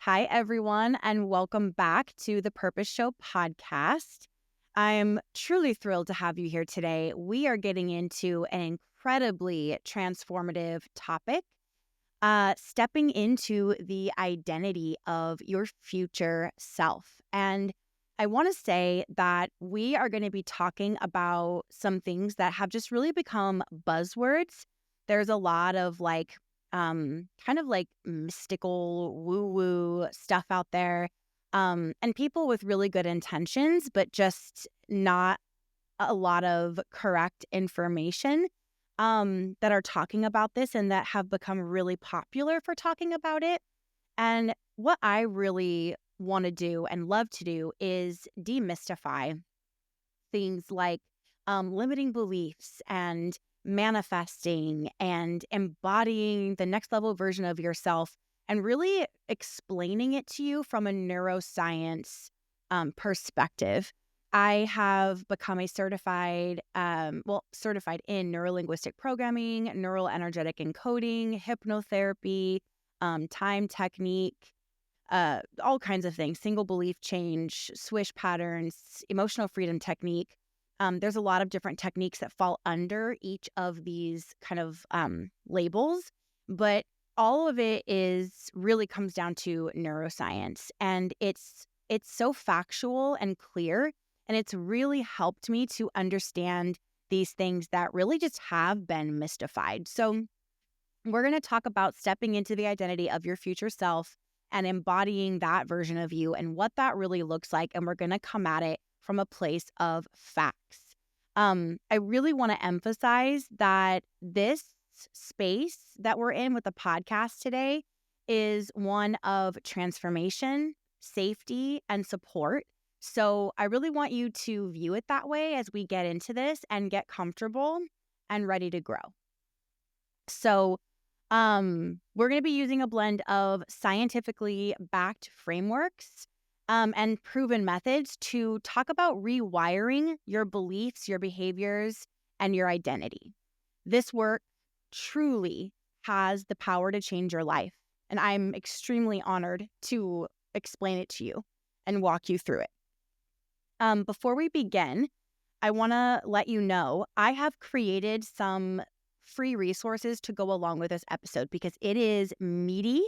Hi, everyone, and welcome back to the Purpose Show podcast. I'm truly thrilled to have you here today. We are getting into an incredibly transformative topic, stepping into the identity of your future self. And I want to say that we are going to be talking about some things that have just really become buzzwords. There's a lot of kind of like mystical woo-woo stuff out there. And people with really good intentions, but just not a lot of correct information that are talking about this and that have become really popular for talking about it. And what I really want to do and love to do is demystify things like limiting beliefs and manifesting and embodying the next level version of yourself and really explaining it to you from a neuroscience perspective. I have become a certified in neuro-linguistic programming, neural energetic encoding, hypnotherapy, time technique, all kinds of things, single belief change, swish patterns, emotional freedom technique. There's a lot of different techniques that fall under each of these kind of labels, but all of it is really comes down to neuroscience, and it's so factual and clear, and it's really helped me to understand these things that really just have been mystified. So we're going to talk about stepping into the identity of your future self and embodying that version of you and what that really looks like. And we're going to come at it from a place of facts. I really want to emphasize that this space that we're in with the podcast today is one of transformation, safety, and support. So I really want you to view it that way as we get into this and get comfortable and ready to grow. So we're going to be using a blend of scientifically backed frameworks and proven methods to talk about rewiring your beliefs, your behaviors, and your identity. This work truly has the power to change your life, and I'm extremely honored to explain it to you and walk you through it. Before we begin, I want to let you know I have created some free resources to go along with this episode because it is meaty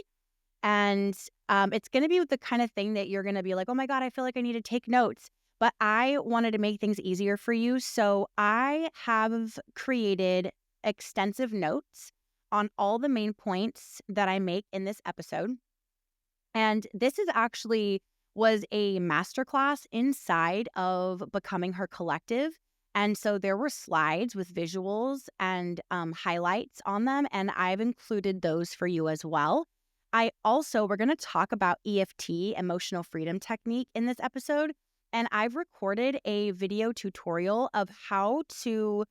and it's going to be the kind of thing that you're going to be like, oh my God, I feel like I need to take notes. But I wanted to make things easier for you. So I have created extensive notes on all the main points that I make in this episode. And this is actually was a masterclass inside of Becoming Her Collective. And so there were slides with visuals and highlights on them, and I've included those for you as well. We're going to talk about EFT, emotional freedom technique, in this episode, and I've recorded a video tutorial of how to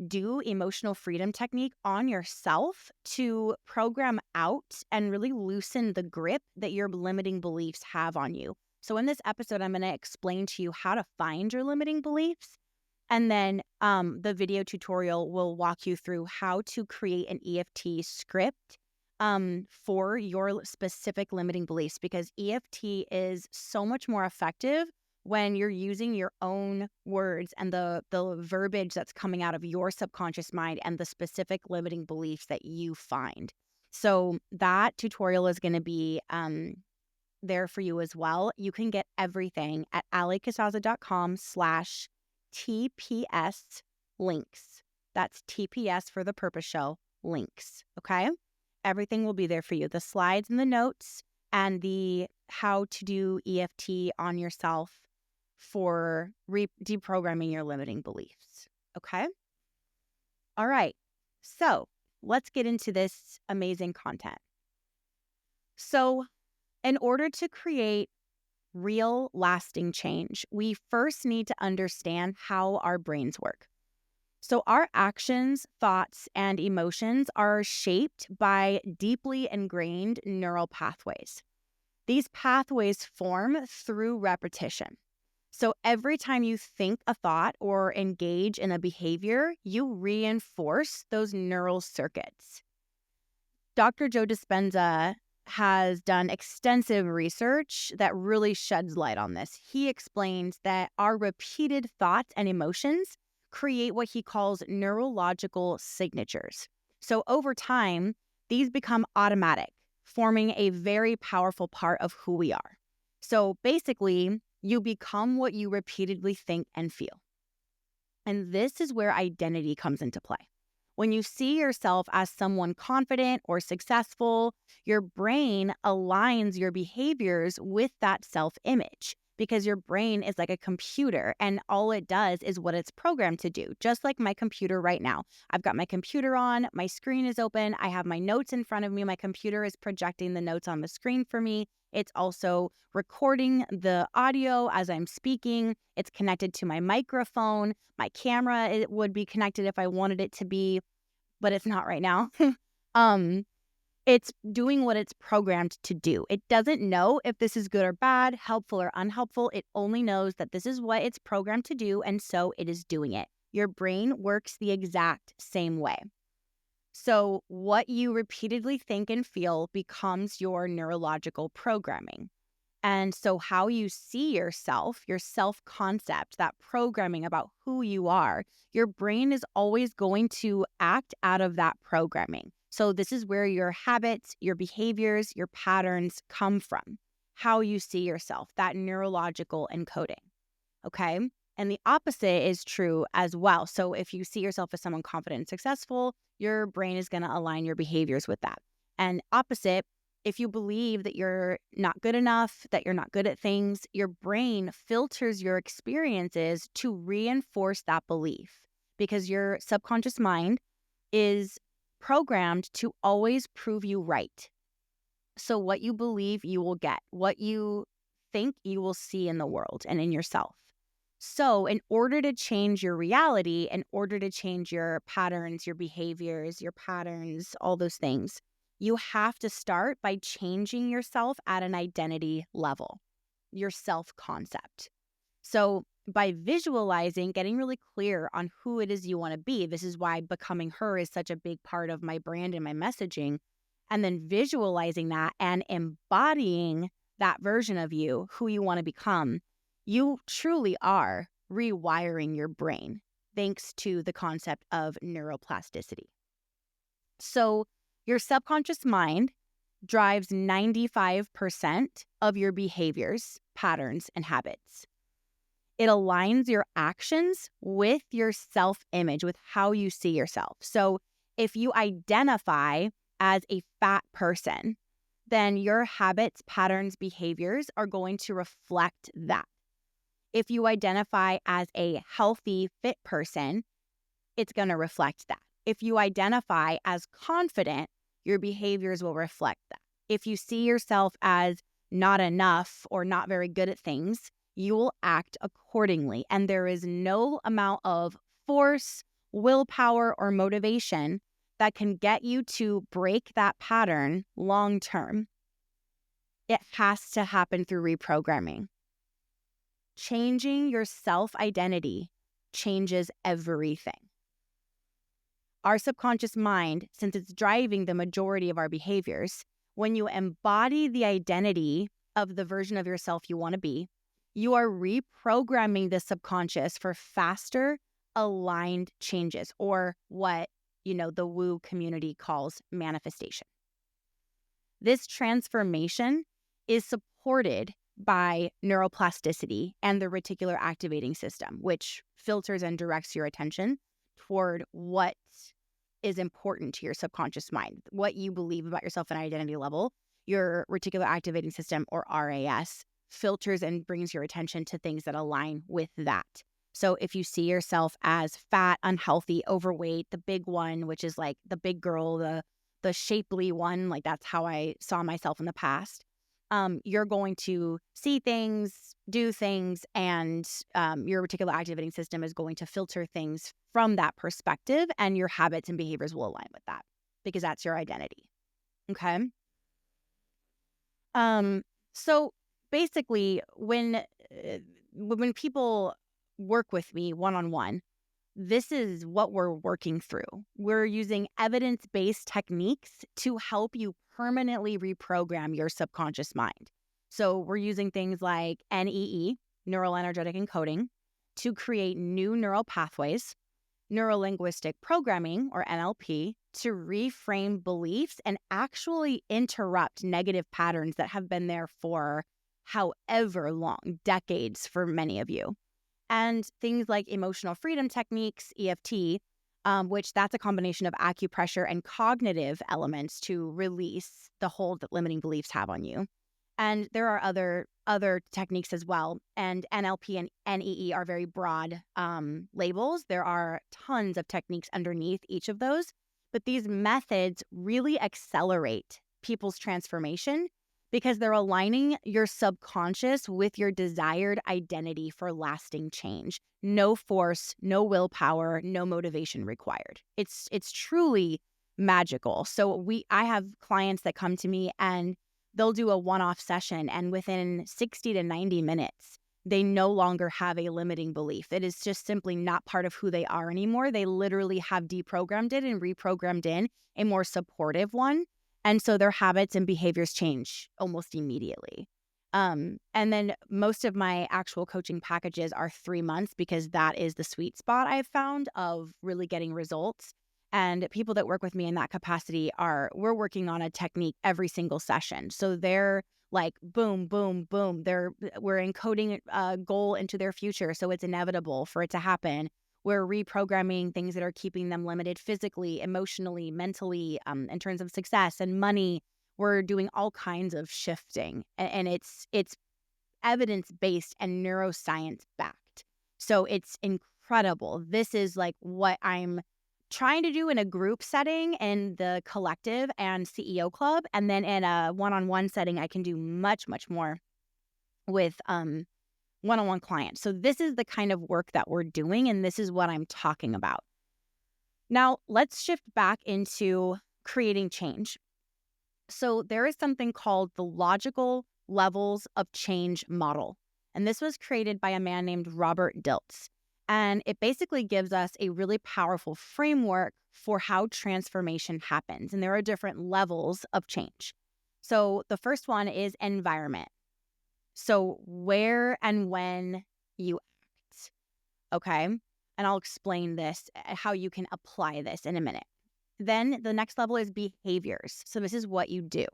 do emotional freedom technique on yourself to program out and really loosen the grip that your limiting beliefs have on you. So in this episode, I'm going to explain to you how to find your limiting beliefs. And then the video tutorial will walk you through how to create an EFT script for your specific limiting beliefs, because EFT is so much more effective when you're using your own words and the verbiage that's coming out of your subconscious mind and the specific limiting beliefs that you find. So that tutorial is going to be there for you as well. You can get everything at allycasaza.com/TPS links. That's TPS for the Purpose Show links. Okay. Everything will be there for you. The slides and the notes and the how to do EFT on yourself for deprogramming your limiting beliefs. Okay. All right. So let's get into this amazing content. So in order to create real lasting change, we first need to understand how our brains work. So our actions, thoughts, and emotions are shaped by deeply ingrained neural pathways. These pathways form through repetition. So every time you think a thought or engage in a behavior, you reinforce those neural circuits. Dr. Joe Dispenza has done extensive research that really sheds light on this. He explains that our repeated thoughts and emotions create what he calls neurological signatures. So over time, these become automatic, forming a very powerful part of who we are. So basically, you become what you repeatedly think and feel. And this is where identity comes into play. When you see yourself as someone confident or successful, your brain aligns your behaviors with that self-image because your brain is like a computer and all it does is what it's programmed to do. Just like my computer right now. I've got my computer on, my screen is open, I have my notes in front of me, my computer is projecting the notes on the screen for me. It's also recording the audio as I'm speaking. It's connected to my microphone. My camera, it would be connected if I wanted it to be, but it's not right now. It's doing what it's programmed to do. It doesn't know if this is good or bad, helpful or unhelpful. It only knows that this is what it's programmed to do, and so it is doing it. Your brain works the exact same way. So what you repeatedly think and feel becomes your neurological programming. And so how you see yourself, your self-concept, that programming about who you are, your brain is always going to act out of that programming. So this is where your habits, your behaviors, your patterns come from. How you see yourself, that neurological encoding. Okay? And the opposite is true as well. So if you see yourself as someone confident and successful, your brain is going to align your behaviors with that. And opposite, if you believe that you're not good enough, that you're not good at things, your brain filters your experiences to reinforce that belief because your subconscious mind is programmed to always prove you right. So what you believe, you will get. What you think, you will see in the world and in yourself. So in order to change your reality, in order to change your patterns, your behaviors, your patterns, all those things, you have to start by changing yourself at an identity level, your self-concept. So by visualizing, getting really clear on who it is you want to be, this is why becoming her is such a big part of my brand and my messaging, and then visualizing that and embodying that version of you, who you want to become, you truly are rewiring your brain thanks to the concept of neuroplasticity. So your subconscious mind drives 95% of your behaviors, patterns, and habits. It aligns your actions with your self-image, with how you see yourself. So if you identify as a fat person, then your habits, patterns, behaviors are going to reflect that. If you identify as a healthy, fit person, it's going to reflect that. If you identify as confident, your behaviors will reflect that. If you see yourself as not enough or not very good at things, you will act accordingly. And there is no amount of force, willpower, or motivation that can get you to break that pattern long term. It has to happen through reprogramming. Changing your self-identity changes everything. Our subconscious mind, since it's driving the majority of our behaviors, when you embody the identity of the version of yourself you want to be, you are reprogramming the subconscious for faster, aligned changes, or what, the woo community calls manifestation. This transformation is supported by neuroplasticity and the reticular activating system, which filters and directs your attention toward what is important to your subconscious mind, what you believe about yourself at an identity level. Your reticular activating system, or RAS, filters and brings your attention to things that align with that. So if you see yourself as fat, unhealthy, overweight, the big one, which is like the big girl, the shapely one, like that's how I saw myself in the past, you're going to see things, do things, and your reticular activating system is going to filter things from that perspective, and your habits and behaviors will align with that because that's your identity. Okay? So basically, when people work with me one-on-one, this is what we're working through. We're using evidence-based techniques to help you permanently reprogram your subconscious mind. So we're using things like NEE, neural energetic encoding, to create new neural pathways, neuro-linguistic programming, or NLP, to reframe beliefs and actually interrupt negative patterns that have been there for however long, decades for many of you. And things like emotional freedom techniques, EFT, which that's a combination of acupressure and cognitive elements to release the hold that limiting beliefs have on you. And there are other techniques as well. And NLP and NEE are very broad labels. There are tons of techniques underneath each of those. But these methods really accelerate people's transformation because they're aligning your subconscious with your desired identity for lasting change. No force, no willpower, no motivation required. It's truly magical. So I have clients that come to me and they'll do a one-off session, and within 60 to 90 minutes, they no longer have a limiting belief. It is just simply not part of who they are anymore. They literally have deprogrammed it and reprogrammed in a more supportive one. And so their habits and behaviors change almost immediately. And then most of my actual coaching packages are 3 months because that is the sweet spot I've found of really getting results. And people that work with me in that capacity we're working on a technique every single session. So they're like, boom, boom, boom. We're encoding a goal into their future. So it's inevitable for it to happen. We're reprogramming things that are keeping them limited physically, emotionally, mentally, in terms of success and money. We're doing all kinds of shifting, and it's evidence-based and neuroscience backed. So it's incredible. This is like what I'm trying to do in a group setting in the collective and CEO club. And then in a one-on-one setting, I can do much, much more with one-on-one clients. So this is the kind of work that we're doing, and this is what I'm talking about. Now, let's shift back into creating change. So there is something called the logical levels of change model. And this was created by a man named Robert Dilts. And it basically gives us a really powerful framework for how transformation happens. And there are different levels of change. So the first one is environment. So where and when you act, okay? And I'll explain this, how you can apply this in a minute. Then the next level is behaviors. So this is what you do.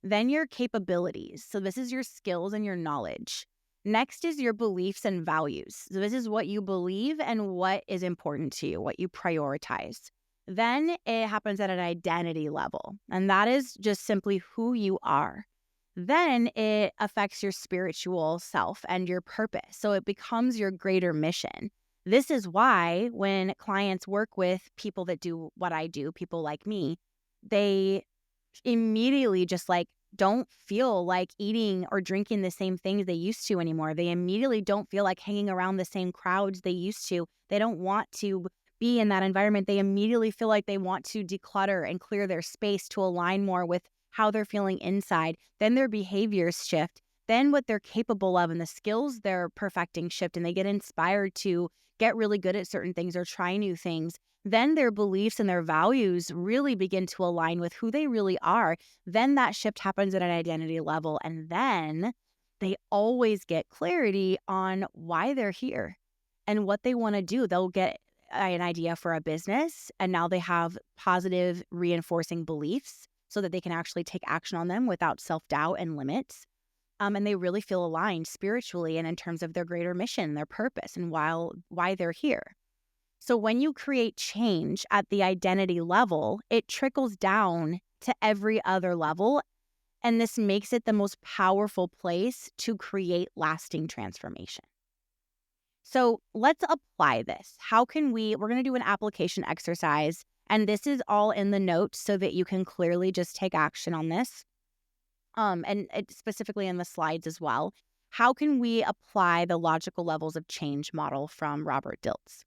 Then your capabilities. So this is your skills and your knowledge. Next is your beliefs and values. So this is what you believe and what is important to you, what you prioritize. Then it happens at an identity level, and that is just simply who you are. Then it affects your spiritual self and your purpose. So it becomes your greater mission. This is why when clients work with people that do what I do, people like me, they immediately just like don't feel like eating or drinking the same things they used to anymore. They immediately don't feel like hanging around the same crowds they used to. They don't want to be in that environment. They immediately feel like they want to declutter and clear their space to align more with how they're feeling inside. Then their behaviors shift. Then what they're capable of and the skills they're perfecting shift, and they get inspired to get really good at certain things or try new things. Then their beliefs and their values really begin to align with who they really are. Then that shift happens at an identity level. And then they always get clarity on why they're here and what they want to do. They'll get an idea for a business, and now they have positive reinforcing beliefs so that they can actually take action on them without self-doubt and limits. And they really feel aligned spiritually and in terms of their greater mission, their purpose, and why they're here. So when you create change at the identity level, it trickles down to every other level. And this makes it the most powerful place to create lasting transformation. So let's apply this. We're going to do an application exercise. And this is all in the notes so that you can clearly just take action on this. And it's specifically in the slides as well. How can we apply the logical levels of change model from Robert Dilts?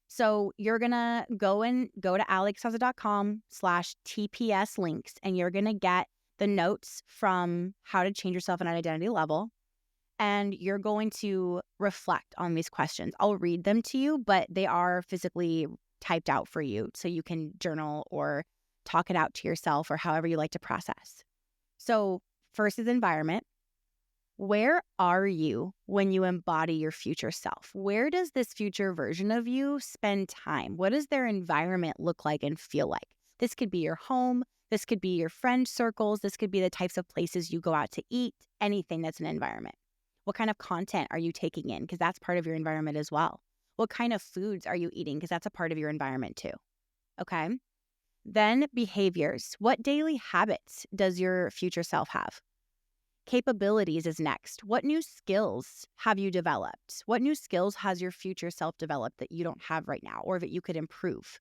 So you're going to go to alexsouza.com/TPS links, and you're going to get the notes from how to change yourself at an identity level. And you're going to reflect on these questions. I'll read them to you, but they are physically typed out for you so you can journal or talk it out to yourself or however you like to process. So first is environment. Where are you when you embody your future self? Where does this future version of you spend time? What does their environment look like and feel like? This could be your home. This could be your friend circles. This could be the types of places you go out to eat, anything that's an environment. What kind of content are you taking in? Because that's part of your environment as well. What kind of foods are you eating? Because that's a part of your environment too. Okay. Then behaviors. What daily habits does your future self have? Capabilities is next. What new skills have you developed? What new skills has your future self developed that you don't have right now or that you could improve?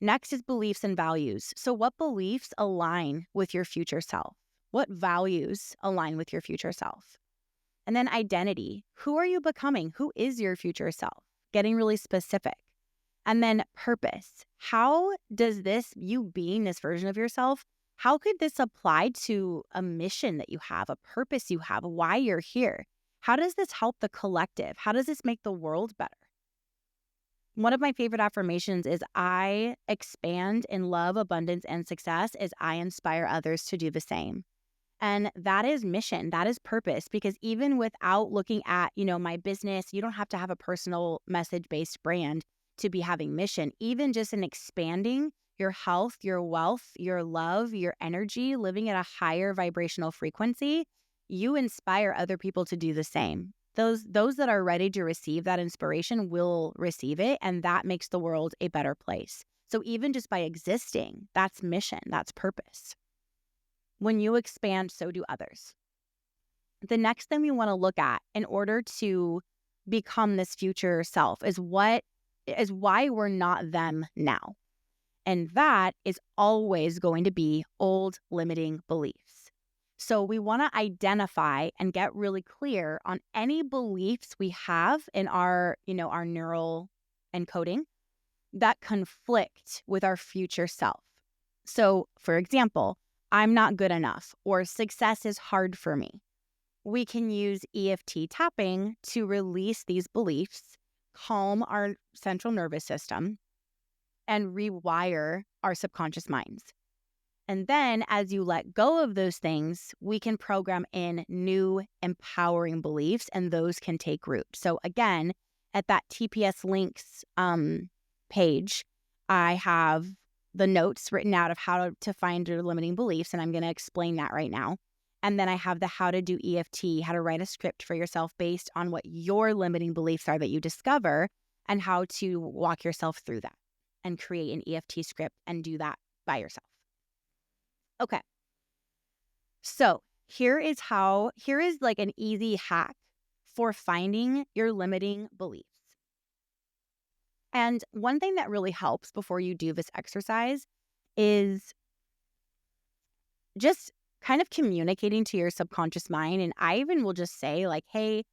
Next is beliefs and values. So what beliefs align with your future self? What values align with your future self? And then identity. Who are you becoming? Who is your future self? Getting really specific. And then purpose. How does this, you being this version of yourself, how could this apply to a mission that you have, a purpose you have, why you're here? How does this help the collective? How does this make the world better? One of my favorite affirmations is I expand in love, abundance, and success as I inspire others to do the same. And that is mission, that is purpose, because even without looking at, my business, you don't have to have a personal message-based brand to be having mission. Even just in expanding your health, your wealth, your love, your energy, living at a higher vibrational frequency, you inspire other people to do the same. Those that are ready to receive that inspiration will receive it, and that makes the world a better place. So even just by existing, that's mission, that's purpose. When you expand, so do others. The next thing we want to look at in order to become this future self is why we're not them now. And that is always going to be old limiting beliefs. So we want to identify and get really clear on any beliefs we have in our neural encoding that conflict with our future self. So, for example, I'm not good enough or success is hard for me. We can use EFT tapping to release these beliefs, calm our central nervous system, and rewire our subconscious minds. And then as you let go of those things, we can program in new empowering beliefs and those can take root. So again, at that TPS links page, I have the notes written out of how to find your limiting beliefs, and I'm going to explain that right now. And then I have the how to do EFT, how to write a script for yourself based on what your limiting beliefs are that you discover and how to walk yourself through that and create an EFT script and do that by yourself. Okay. So here is like an easy hack for finding your limiting beliefs. And one thing that really helps before you do this exercise is just kind of communicating to your subconscious mind. And I even will just say like, hey,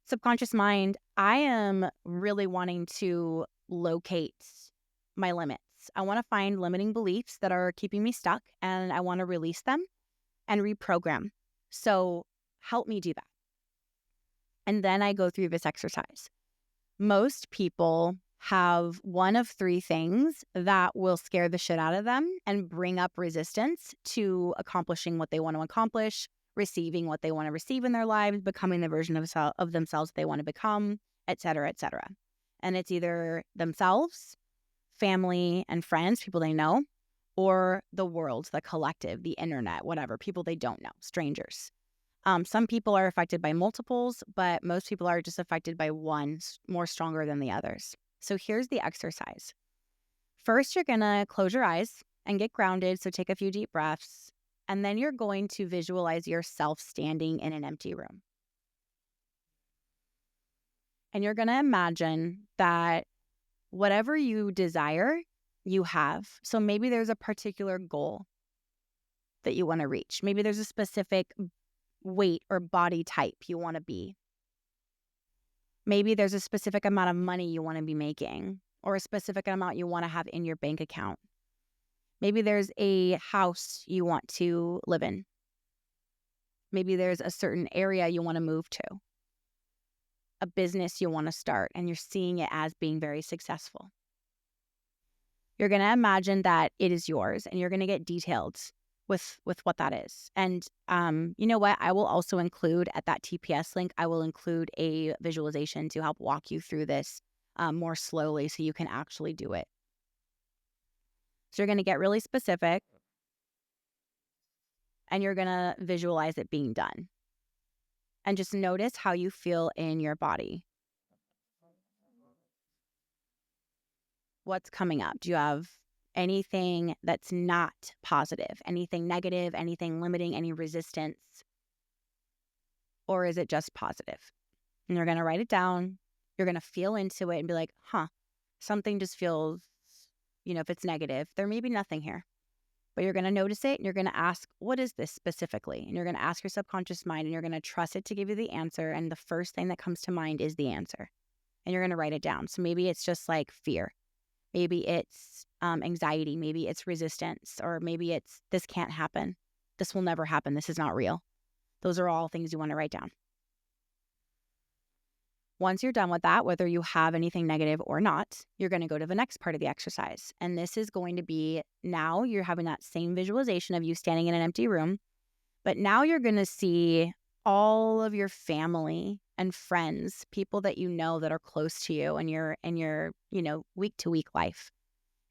subconscious mind, I am really wanting to locate my limits. I want to find limiting beliefs that are keeping me stuck and I want to release them and reprogram. So help me do that. And then I go through this exercise. Most people have one of three things that will scare the shit out of them and bring up resistance to accomplishing what they want to accomplish, receiving what they want to receive in their lives, becoming the version of themselves they want to become, et cetera, et cetera. And it's either themselves, family and friends, people they know, or the world, the collective, the internet, whatever, people they don't know, strangers. Some people are affected by multiples, but most people are just affected by one more stronger than the others. So here's the exercise. First, you're going to close your eyes and get grounded. So take a few deep breaths. And then you're going to visualize yourself standing in an empty room. And you're going to imagine that whatever you desire, you have. So maybe there's a particular goal that you want to reach. Maybe there's a specific weight or body type you want to be. Maybe there's a specific amount of money you want to be making or a specific amount you want to have in your bank account. Maybe there's a house you want to live in. Maybe there's a certain area you want to move to. a business you want to start and you're seeing it as being very successful. You're going to imagine that it is yours and you're going to get detailed with what that is. And you know what? I will also include at that TPS link, I will include a visualization to help walk you through this more slowly so you can actually do it. So you're going to get really specific and you're going to visualize it being done. And just notice how you feel in your body. What's coming up? Do you have anything that's not positive, anything negative, anything limiting, any resistance? Or is it just positive? And you're going to write it down. You're going to feel into it and be like, something just feels, if it's negative, there may be nothing here. But you're going to notice it and you're going to ask, what is this specifically? And you're going to ask your subconscious mind and you're going to trust it to give you the answer. And the first thing that comes to mind is the answer. And you're going to write it down. So maybe it's just like fear. Maybe it's anxiety. Maybe it's resistance. Or maybe it's, this can't happen. This will never happen. This is not real. Those are all things you want to write down. Once you're done with that, whether you have anything negative or not, you're going to go to the next part of the exercise. And this is going to be, now you're having that same visualization of you standing in an empty room, but now you're going to see all of your family and friends, people that you know that are close to you in your week to week life.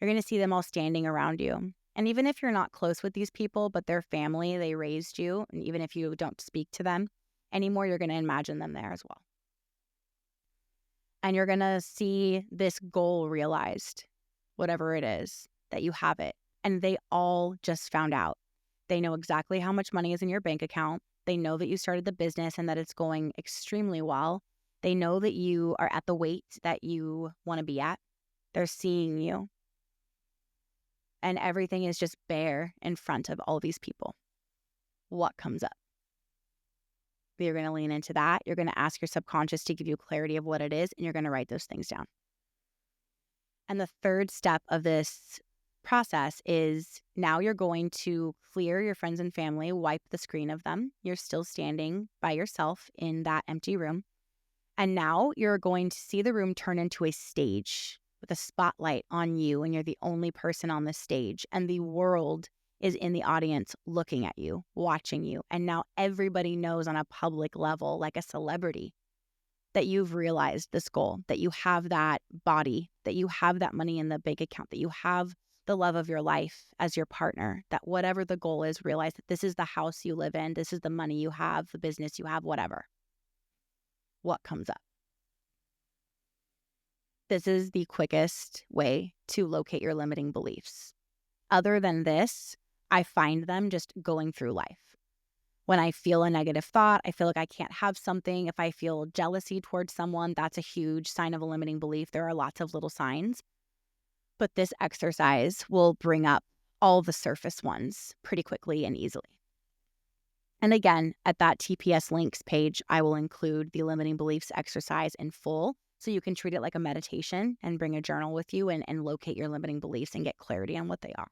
You're going to see them all standing around you. And even if you're not close with these people, but they're family, they raised you, and even if you don't speak to them anymore, you're going to imagine them there as well. And you're going to see this goal realized, whatever it is, that you have it. And they all just found out. They know exactly how much money is in your bank account. They know that you started the business and that it's going extremely well. They know that you are at the weight that you want to be at. They're seeing you. And everything is just bare in front of all these people. What comes up? You're going to lean into that. You're going to ask your subconscious to give you clarity of what it is, and you're going to write those things down. And the third step of this process is now you're going to clear your friends and family, wipe the screen of them. You're still standing by yourself in that empty room. And now you're going to see the room turn into a stage with a spotlight on you, and you're the only person on the stage. And the world is in the audience looking at you, watching you. And now everybody knows on a public level, like a celebrity, that you've realized this goal, that you have that body, that you have that money in the bank account, that you have the love of your life as your partner, that whatever the goal is, realize that this is the house you live in, this is the money you have, the business you have, whatever. What comes up? This is the quickest way to locate your limiting beliefs. Other than this, I find them just going through life. When I feel a negative thought, I feel like I can't have something. If I feel jealousy towards someone, that's a huge sign of a limiting belief. There are lots of little signs. But this exercise will bring up all the surface ones pretty quickly and easily. And again, at that TPS links page, I will include the limiting beliefs exercise in full. So you can treat it like a meditation and bring a journal with you and locate your limiting beliefs and get clarity on what they are.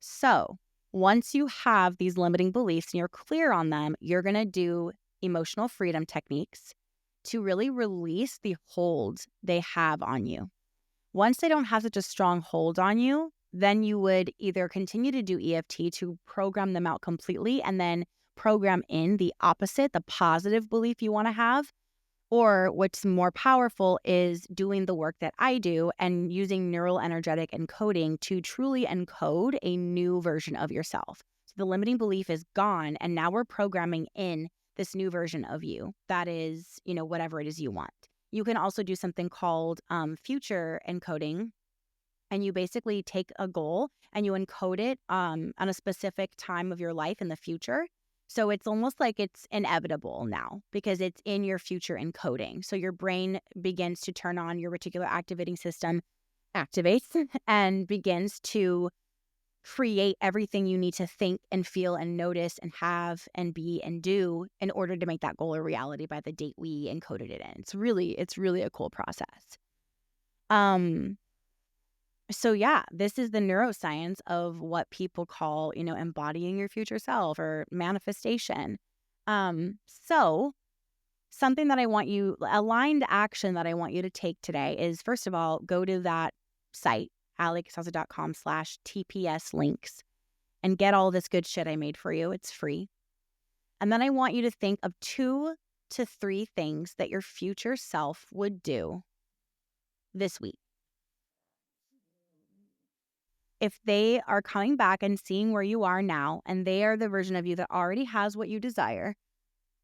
So once you have these limiting beliefs and you're clear on them, you're going to do emotional freedom techniques to really release the hold they have on you. Once they don't have such a strong hold on you, then you would either continue to do EFT to program them out completely and then program in the opposite, the positive belief you want to have. Or what's more powerful is doing the work that I do and using neural energetic encoding to truly encode a new version of yourself. So the limiting belief is gone, and now we're programming in this new version of you that is, whatever it is you want. You can also do something called future encoding, and you basically take a goal and you encode it on a specific time of your life in the future. So it's almost like it's inevitable now because it's in your future encoding. So your brain begins to turn on, your reticular activating system activates and begins to create everything you need to think and feel and notice and have and be and do in order to make that goal a reality by the date we encoded it in. It's really a cool process. So yeah, this is the neuroscience of what people call, embodying your future self or manifestation. So something that I want you, aligned action that I want you to take today is, first of all, go to that site, allicasaza.com/TPS links, and get all this good shit I made for you. It's free. And then I want you to think of 2 to 3 things that your future self would do this week. If they are coming back and seeing where you are now, and they are the version of you that already has what you desire,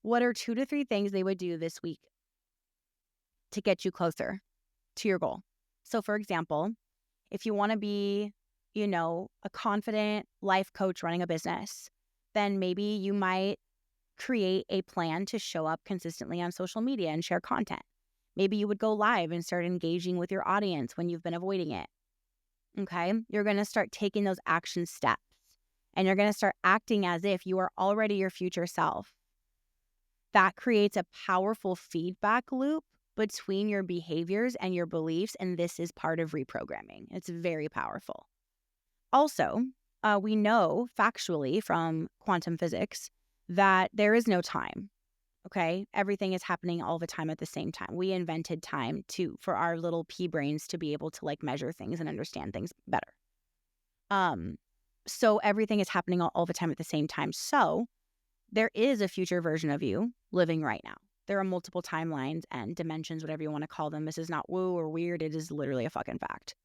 what are 2 to 3 things they would do this week to get you closer to your goal? So for example, if you want to be, a confident life coach running a business, then maybe you might create a plan to show up consistently on social media and share content. Maybe you would go live and start engaging with your audience when you've been avoiding it. Okay? You're going to start taking those action steps, and you're going to start acting as if you are already your future self. That creates a powerful feedback loop between your behaviors and your beliefs, and this is part of reprogramming. It's very powerful. Also, we know factually from quantum physics that there is no time, okay? Everything is happening all the time at the same time. We invented time for our little pea brains to be able to measure things and understand things better. So everything is happening all the time at the same time. So there is a future version of you living right now. There are multiple timelines and dimensions, whatever you want to call them. This is not woo or weird. It is literally a fucking fact.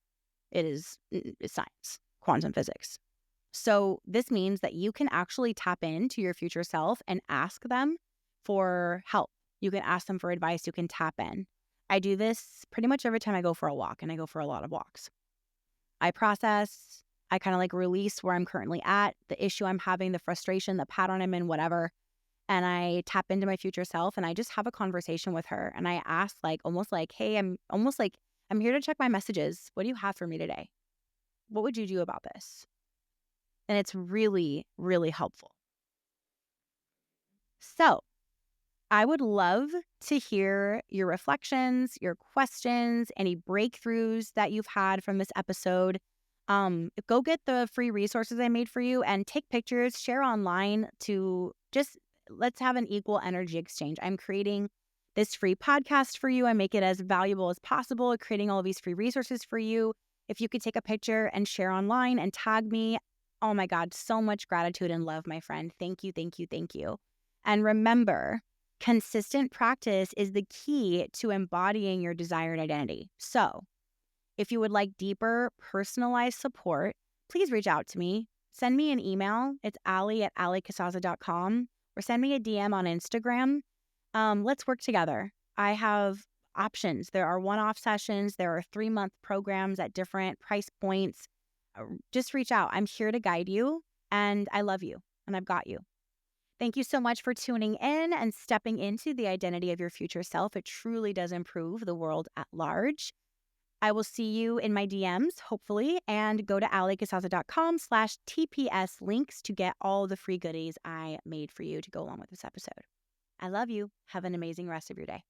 It's science, quantum physics. So this means that you can actually tap into your future self and ask them for help. You can ask them for advice. You can tap in. I do this pretty much every time I go for a walk, and I go for a lot of walks. I process, I kind of release where I'm currently at, the issue I'm having, the frustration, the pattern I'm in, whatever. And I tap into my future self, and I just have a conversation with her. And I ask almost like, hey, I'm here to check my messages. What do you have for me today? What would you do about this? And it's really, really helpful. So I would love to hear your reflections, your questions, any breakthroughs that you've had from this episode. Go get the free resources I made for you and take pictures, share online to just let's have an equal energy exchange. I'm creating this free podcast for you. I make it as valuable as possible, creating all of these free resources for you. If you could take a picture and share online and tag me, oh my God, so much gratitude and love, my friend. Thank you, thank you, thank you. And remember, consistent practice is the key to embodying your desired identity. So if you would like deeper personalized support, please reach out to me. Send me an email. It's allie@alliecasaza.com, or send me a DM on Instagram. Let's work together. I have options. There are one-off sessions. There are 3-month programs at different price points. Just reach out. I'm here to guide you, and I love you, and I've got you. Thank you so much for tuning in and stepping into the identity of your future self. It truly does improve the world at large. I will see you in my DMs, hopefully, and go to allicasaza.com/TPS links to get all the free goodies I made for you to go along with this episode. I love you. Have an amazing rest of your day.